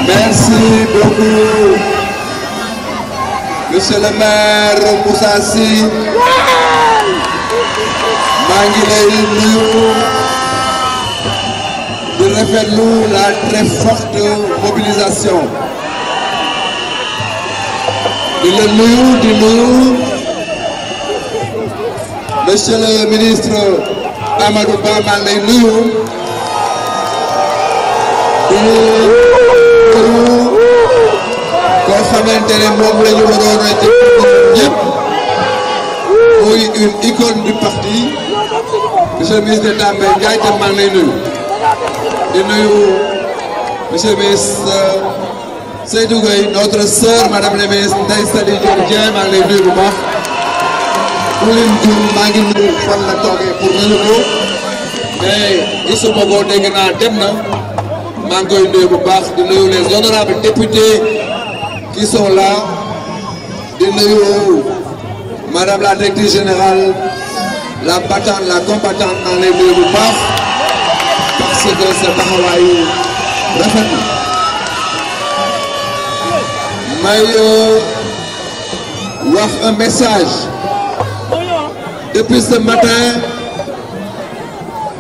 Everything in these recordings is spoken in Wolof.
Merci beaucoup, Monsieur le maire Moussa Sy. maa ngi lay nuyu di rafetlu la très forte mobilisation. di la nuyu Monsieur le ministre Amadou Ba maa ngi lay nuyu koo xamante ne moom la ñu waroon a jël ñëpp muy une icône du parti. Monsieur le ministre d'État Mbaye Ndiaye tam maa ngi lay nuyu di nuyu monsieur le ministre Seydou Gueye notre sœur madame la ministre Ndeye Saly Dieng maa ngi lay nuyu bu baax Pauline Diouf maa ngi nuyu fan la toogee pour nuyu ko mais gisuma ko dégg naa dem na maa ngi koy nuyu bu baax di nuyu les honorables députés qui sont là di nuyu madame la directrice générale. La battante, la combattante dans les deux bu baax parce que sa taxawaayu rafet na may wax un message. Depuis ce matin,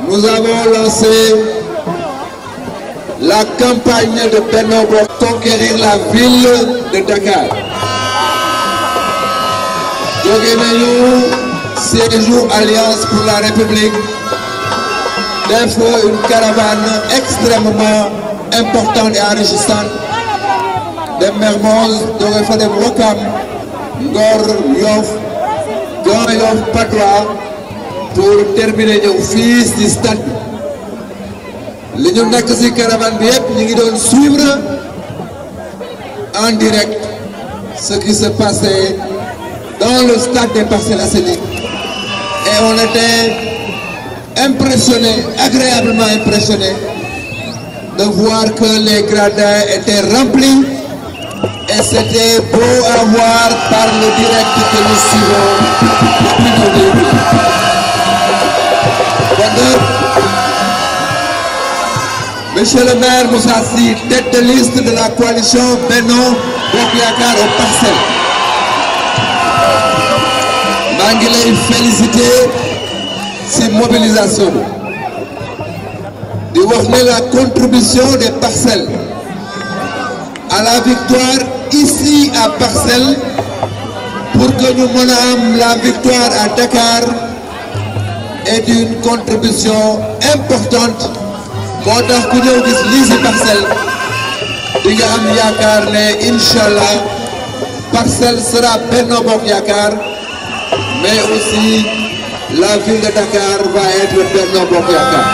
nous avons lancé la campagne de Benno Bokk conquérir la ville de Dakar. jóge nañu séjour Alliance pour la République def une caravane extrêmement importante et enrichissante de Mermoz jóge fa dem Ouakam Ngor Yoff Grand Yoff Patte d'Oie pour terminer ñëw fii ci stade bi li ñu nekk ci caravane bi yëpp ñu ngi doon suivre en direct ce qui se passait dans le stade des Parcelles Assainies. Et on était impressionnés, agréablement impressionnés de voir que les gradins étaient remplis et c'était beau à voir par le direct que nous suivons depuis le début. Monsieur le maire Moussa Sy, tête de liste de la coalition Benno Bokk Yaakaar aux Parcelles. maa ngi lay féliciter ci mobilisation di wax ne la contribution des Parcelles à la victoire ici à Parcelles pour que ñu mën a am la victoire à Dakar est une contribution importante moo tax ku ñëw gis lii ci Parcelles di nga am yaakaar ne Inch'Allah Parcelles sera Benno Bokk Yaakaar. Mais aussi, la ville de Dakar va être Benno Bokk Yaakaar.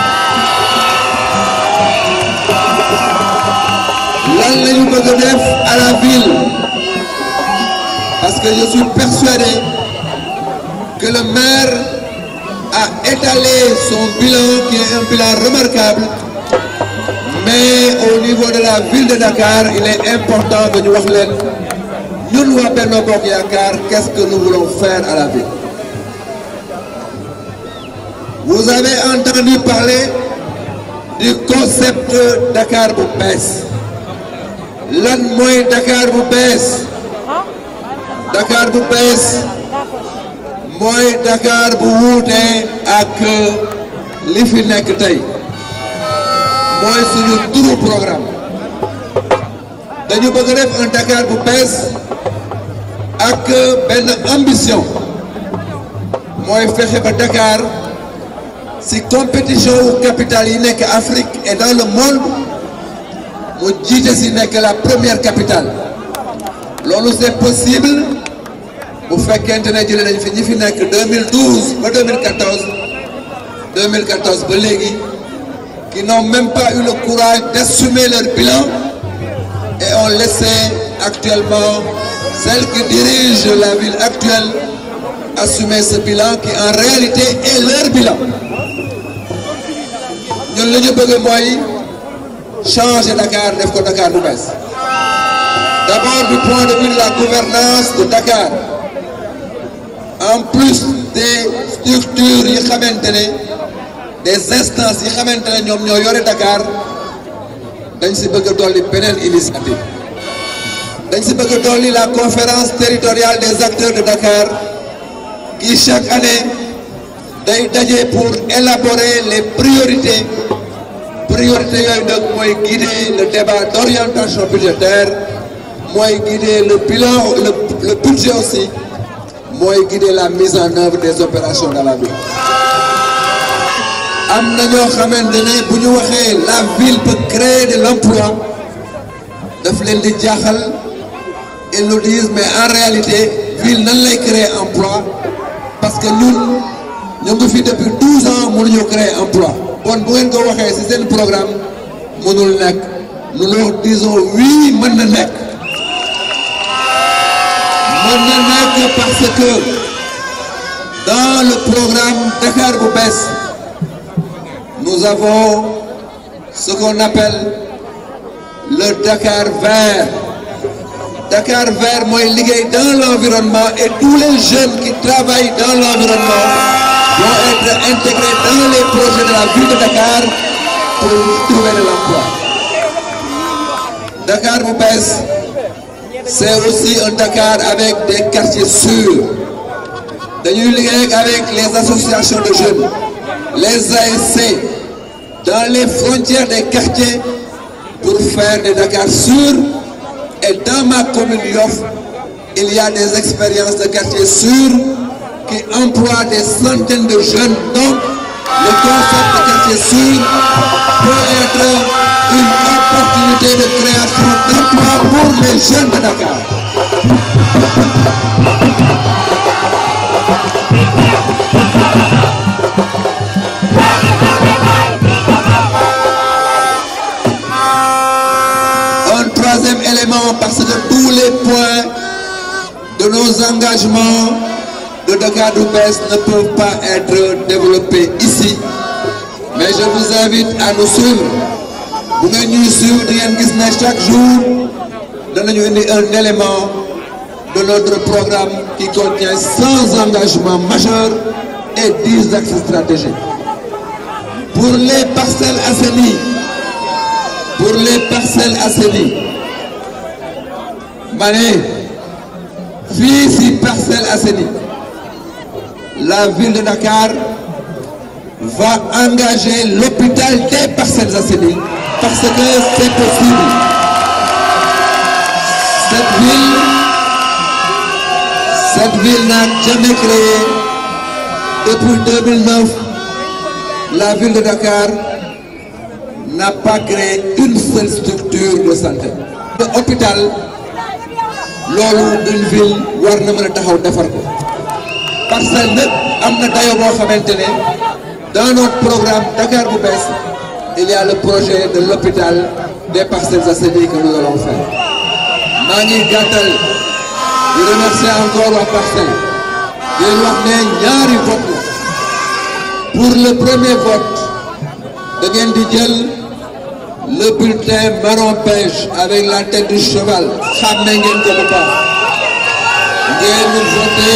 Lan la ñu bëgg a def à la ville parce que je suis persuadé que le maire a étalé son bilan qui est un bilan remarquable, mais au niveau de la ville de Dakar, il est important que ñu wax leen ñun waa Benno Bokk Yaakaar qu'est-ce que nous voulons faire à la ville. Vous avez entendu parler du concept Dakar bu bees. Lan mooy Dakar bu bees? Dakar bu bees mooy Dakar bu wuute ak li fi nekk tey. mooy suñu turu programme. dañu bëgg def un Dakar bu bees ak benn ambition. mooy fexe ba Dakar. Si compétition ou capitale yi nekk Afrique et dans le monde mu jiite si nekk la première capitale loolu c'est possible bu fekkente ne jëlee nañ fi ñi fi nekk 2012 ba 2014 ba léegi qui n'ont même pas eu le courage d'assumer leur bilan et ont laissé actuellement celle qui dirige la ville actuelle assumer ce bilan qui en réalité est leur bilan. ñun li ñu bëgg mooy changer Dakar def ko Dakar bu bees D'abord du point de vue de la gouvernance de Dakar, en plus des structures yi xamante ne des instances yi xamante ne ñoom ñoo yore Dakar dañ si bëgg a dolli beneen initiative dañ si bëgg a dolli la conférence territoriale des acteurs de Dakar qui chaque année day daje pour élaborer les priorités yooyu nag mooy guider le débat d'orientation budgétaire mooy guider le bilan le budget aussi mooy guider la mise en œuvre des opérations dans la ville. am na ñoo xamante ne bu ñu waxee la ville peut créer de l'emploi daf leen di jaaxal ils nous disent mais en réalité ville nan lay créer emploi parce que ñun ñu ngi fi depuis 12 ans mënuñu créer emploi bon bu ngeen ko waxee ci seen programme mënul nekk nous leur disons oui mën na nekk parce que dans le programme Dakar bu bees nous avons ce qu'on appelle le Dakar vert. Dakar vert mooy liggéey dans l'environnement et tous les jeunes qui travaillent dans l'environnement vont être intégrés dans les projets de la ville de Dakar pour trouver de l'emploi. Dakar bu bees c'est aussi un Dakar avec des quartiers sûrs. Dañuy liggéey avec les associations de jeunes, les ASC, dans les frontières des quartiers pour faire des Dakar sûrs. Et dans ma commune Yoff, il y a des expériences de quartiers sûrs qui emploient des centaines de jeunes. Donc, le concept de quartier sûr peut être une opportunité de création d'emplois pour les jeunes de Dakar. Troisième élément, parce que tous les points de nos engagements de Dakar bu bees ne peuvent pas être développés ici, mais je vous invite à nous suivre. Bu ngeen ñuy suivre di ngeen gis ne chaque jour danañu indi un élément de notre programme qui contient 100 engagements majeurs et 10 axes stratégiques. Pour les Parcelles Assainies, ma ne fii ci Parcelles Assainies la ville de Dakar va engager l'hôpital des Parcelles Assainies parce que c'est possible. Cette ville n'a jamais créé depuis 2009. La ville de Dakar n'a pas créé une seule structure de santé. L'hôpital loolu une ville war na mën a taxaw defar ko Parcelles nag am na dayo boo xamante ne dans notre programme Dakar bu bees il y a le projet de l'hôpital des Parcelles Assainies que nous allons faire. maa ngi gàttal di remercier encore waa Parcelles di leen wax ne ñaari vote pour le premier vote da ngeen di jël le bulletin marron beige avec la tête du cheval xàmme ngeen ko bu baax ngeen voté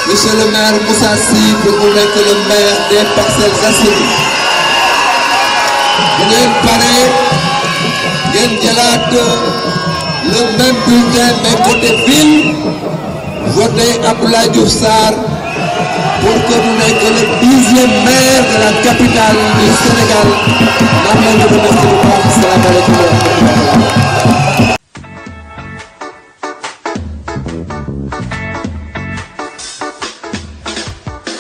monsieur le maire Moussa Sy pour mu nekk le maire des Parcelles Assainies. bu ngeen paree ngeen jëlaat le même bulletin mais côté ville voté Abdoulaye Diouf Sarr pour que mu nekk le 10e maire de la capitale du Sénégal. maa ngi leen di remercier bu baax. Asalaamaaleykum.